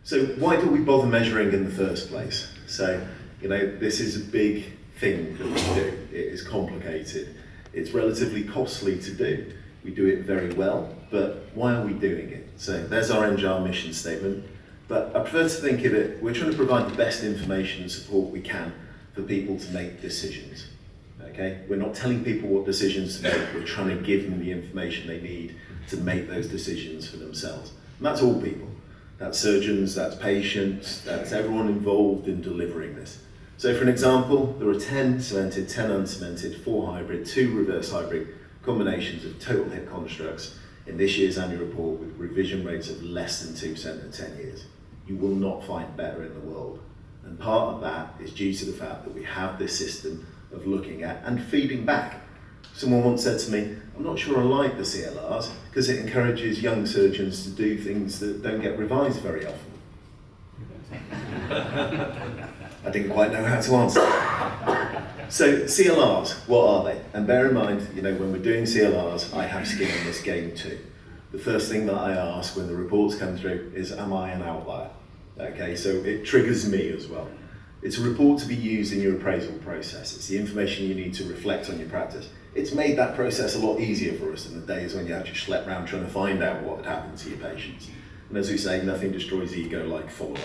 So why do we bother measuring in the first place? So, this is a big thing that we do. It is complicated. It's relatively costly to do. We do it very well, but why are we doing it? So there's our NGR mission statement. But I prefer to think of it, we're trying to provide the best information and support we can for people to make decisions. Okay? We're not telling people what decisions to make, we're trying to give them the information they need to make those decisions for themselves. And that's all people. That's surgeons, that's patients, that's everyone involved in delivering this. So for an example, there are 10 cemented, 10 uncemented, 4 hybrid, 2 reverse hybrid combinations of total hip constructs in this year's annual report with revision rates of less than 2% in 10 years. You will not find better in the world. And part of that is due to the fact that we have this system of looking at and feeding back. Someone once said to me, I'm not sure I like the CLRs because it encourages young surgeons to do things that don't get revised very often. I didn't quite know how to answer that. So CLRs, what are they? And bear in mind, when we're doing CLRs, I have skin in this game too. The first thing that I ask when the reports come through is, am I an outlier? Okay, so it triggers me as well. It's a report to be used in your appraisal process. It's the information you need to reflect on your practice. It's made that process a lot easier for us in the days when you actually slept around trying to find out what had happened to your patients. And as we say, nothing destroys ego like follow-up.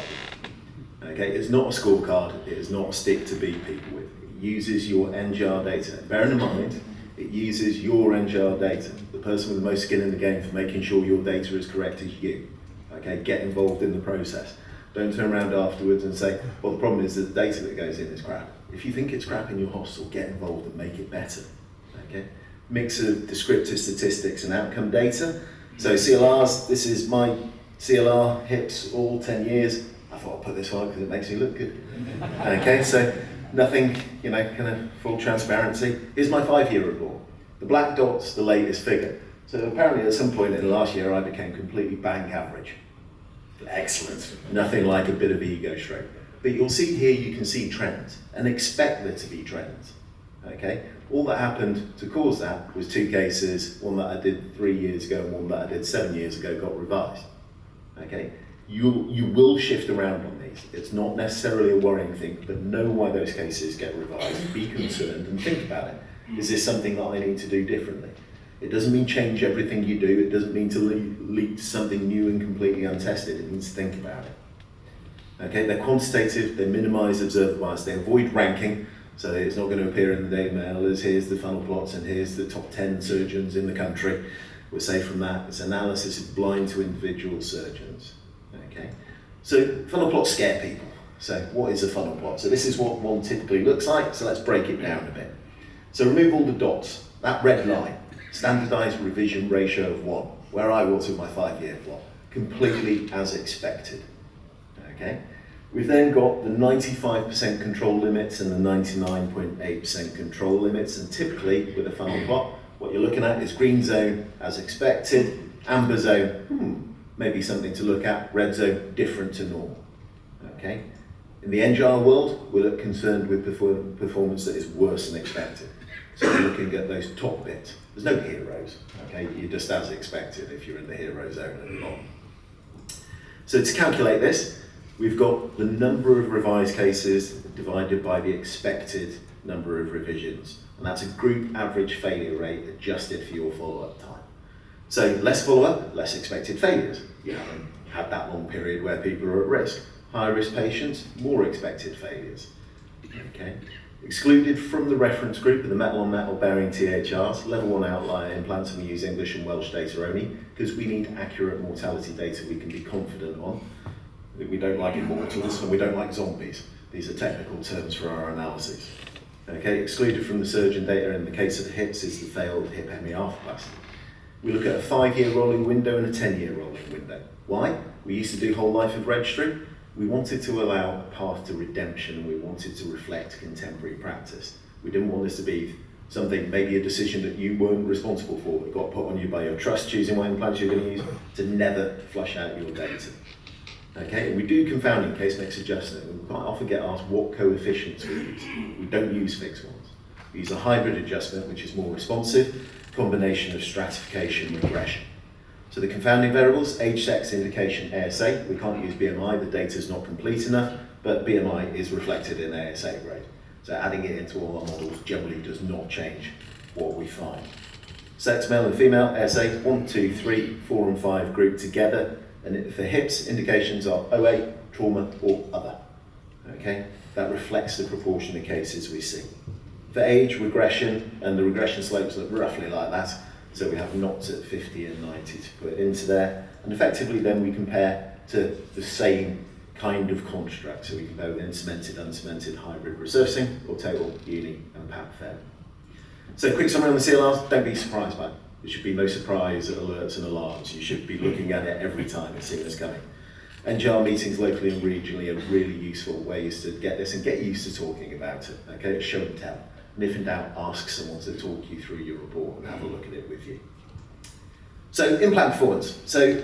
Okay, it's not a scorecard, it is not a stick to beat people with. It uses your NGR data. Bear in mind, it uses your NGR data. The person with the most skin in the game for making sure your data is correct is you. Okay, get involved in the process. Don't turn around afterwards and say, well, the problem is that the data that goes in is crap. If you think it's crap in your hospital, get involved and make it better. Okay? Mix of descriptive statistics and outcome data. So CLRs, this is my CLR, hips, all 10 years. I thought I'd put this on because it makes me look good. Okay, so nothing, kind of full transparency. Here's my 5-year report. The black dot's the latest figure. So apparently at some point in the last year, I became completely bank average. Excellent. Nothing like a bit of ego stroke. But you'll see here, you can see trends and expect there to be trends. Okay? All that happened to cause that was 2 cases, one that I did 3 years ago and one that I did 7 years ago got revised. Okay? You will shift around on these. It's not necessarily a worrying thing, but know why those cases get revised, be concerned and think about it. Is this something that I need to do differently? It doesn't mean change everything you do. It doesn't mean to leap to something new and completely untested. It means to think about it. Okay, they're quantitative, they minimize observed bias, they avoid ranking, so it's not going to appear in the Daily Mail as here's the funnel plots and here's the top 10 surgeons in the country. We're safe from that. It's analysis is blind to individual surgeons. Okay, so funnel plots scare people. So what is a funnel plot? So this is what one typically looks like, so let's break it down a bit. So remove all the dots, that red line. Standardized revision ratio of 1, where I was with my 5-year plot, completely as expected. Okay, we've then got the 95% control limits and the 99.8% control limits, and typically with a funnel plot, what you're looking at is green zone as expected, amber zone, maybe something to look at, red zone, different to normal. Okay, in the NGR world, we're concerned with performance that is worse than expected. So we're looking at those top bits. There's no heroes, okay? You're just as expected if you're in the hero zone at the bottom. So to calculate this, we've got the number of revised cases divided by the expected number of revisions. And that's a group average failure rate adjusted for your follow-up time. So less follow-up, less expected failures. You haven't had that long period where people are at risk. Higher risk patients, more expected failures, okay? Excluded from the reference group are the metal-on-metal bearing THRs, level 1 outlier implants, and we use English and Welsh data only because we need accurate mortality data we can be confident on. We don't like immortals and we don't like zombies. These are technical terms for our analyses. Okay, excluded from the surgeon data in the case of the hips is the failed hip hemiarthroplasty. We look at a 5-year rolling window and a 10-year rolling window. Why? We used to do whole life of registry. We wanted to allow a path to redemption. We wanted to reflect contemporary practice. We didn't want this to be something, maybe a decision that you weren't responsible for, that got put on you by your trust choosing what implants you're going to use, to never flush out your data. Okay, and we do confounding case mix adjustment. We quite often get asked what coefficients we use. We don't use fixed ones. We use a hybrid adjustment, which is more responsive, combination of stratification and regression. So the confounding variables, age, sex, indication, ASA. We can't use BMI, the data is not complete enough, but BMI is reflected in ASA grade. So adding it into all our models generally does not change what we find. Sex, male and female, ASA, 1, 2, 3, 4 and 5 grouped together. And for hips, indications are OA, trauma or other. Okay, that reflects the proportion of cases we see. For age, regression, and the regression slopes look roughly like that. So we have knots at 50 and 90 to put into there. And effectively then we compare to the same kind of construct. So we compare with cemented, uncemented, hybrid resurfacing, or total, uni and PAP fail. So quick summary on the CLRs, don't be surprised by it. There should be no surprise alerts and alarms. You should be looking at it every time and seeing this coming. NGR meetings locally and regionally are really useful ways to get this and get used to talking about it. Okay, show and tell. And if in doubt, ask someone to talk you through your report and have a look at it with you. So implant performance. So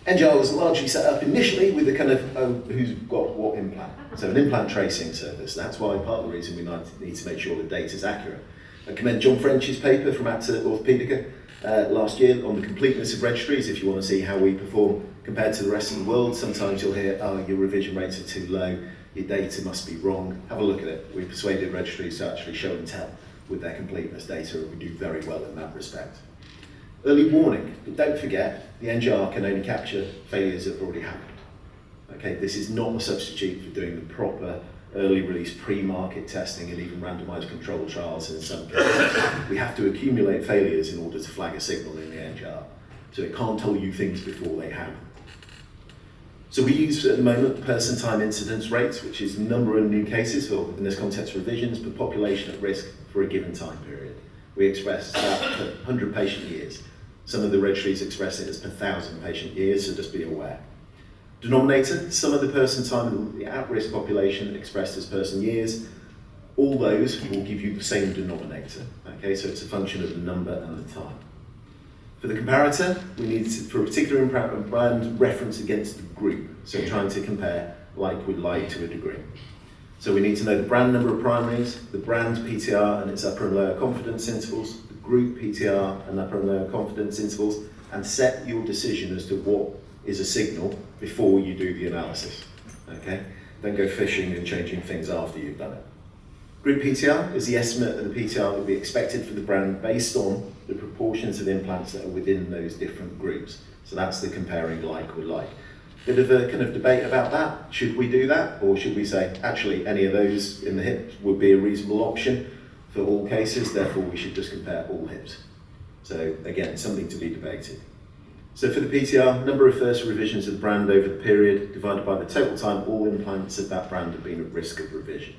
NGR was largely set up initially with the kind of, who's got what implant. So an implant tracing service. That's why part of the reason we need to make sure the data is accurate. I commend John French's paper from ATA Orthopedica last year on the completeness of registries. If you want to see how we perform compared to the rest of the world, sometimes you'll hear, oh, your revision rates are too low, your data must be wrong. Have a look at it. We persuaded registries to actually show and tell with their completeness data, and we do very well in that respect. Early warning, but don't forget, the NGR can only capture failures that have already happened. Okay, this is not a substitute for doing the proper early release pre-market testing and even randomized controlled trials in some cases. We have to accumulate failures in order to flag a signal in the NGR. So it can't tell you things before they happen. So we use at the moment person time incidence rates, which is the number of new cases, or in this context revisions, per population at risk for a given time period. We express that per 100 patient years. Some of the registries express it as per 1,000 patient years, so just be aware. Denominator, some of the person time in the at-risk population expressed as person years, all those will give you the same denominator. Okay, so it's a function of the number and the time. For the comparator, we need to, for a particular brand, reference against the group. So trying to compare like with like to a degree. So we need to know the brand number of primaries, the brand PTR and its upper and lower confidence intervals, the group PTR and upper and lower confidence intervals, and set your decision as to what is a signal before you do the analysis. Okay? Don't go fishing and changing things after you've done it. Group PTR is the estimate of the PTR that will be expected for the brand based on the proportions of implants that are within those different groups. So that's the comparing like with like. Bit of a kind of debate about that. Should we do that? Or should we say, actually, any of those in the hip would be a reasonable option for all cases, therefore we should just compare all hips. So again, something to be debated. So for the PTR, number of first revisions of the brand over the period divided by the total time all implants of that brand have been at risk of revision.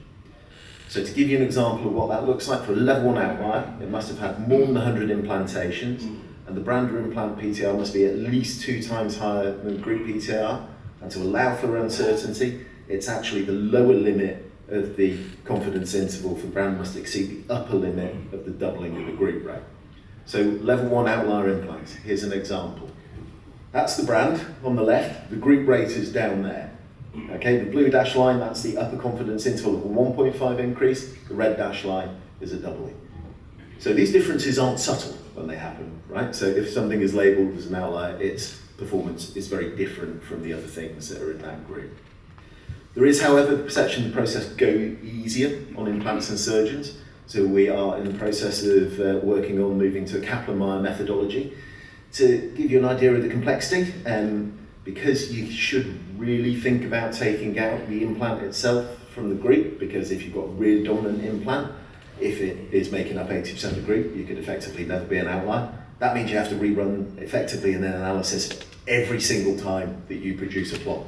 So to give you an example of what that looks like, for a level 1 outlier, it must have had more than 100 implantations, and the brand or implant PTR must be at least 2 times higher than group PTR, and to allow for uncertainty, it's actually the lower limit of the confidence interval for brand must exceed the upper limit of the doubling of the group rate. So level 1 outlier implants, here's an example. That's the brand on the left, the group rate is down there. Okay, the blue dashed line, that's the upper confidence interval of a 1.5 increase, the red dashed line is a doubling. So these differences aren't subtle when they happen, right? So if something is labelled as an outlier, its performance is very different from the other things that are in that group. There is, however, the perception of the process go easier on implants and surgeons. So we are in the process of working on moving to a Kaplan-Meier methodology to give you an idea of the complexity. Because you should really think about taking out the implant itself from the group, because if you've got a really dominant implant, if it is making up 80% of the group, you could effectively never be an outlier. That means you have to rerun effectively an analysis every single time that you produce a plot.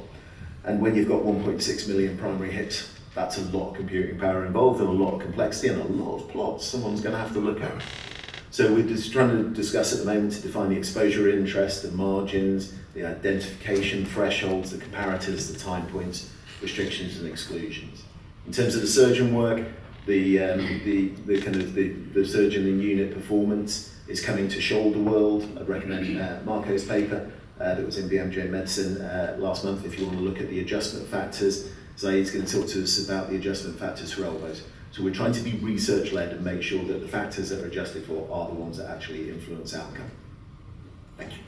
And when you've got 1.6 million primary hits, that's a lot of computing power involved and a lot of complexity and a lot of plots someone's going to have to look at. So we're just trying to discuss at the moment to define the exposure interest, the margins, the identification thresholds, the comparators, the time points, restrictions and exclusions. In terms of the surgeon work, the surgeon and unit performance is coming to Shoulder World. I'd recommend Marco's paper that was in BMJ Medicine last month if you want to look at the adjustment factors. Zaid's going to talk to us about the adjustment factors for elbows. So we're trying to be research-led and make sure that the factors that are adjusted for are the ones that actually influence outcome. Thank you.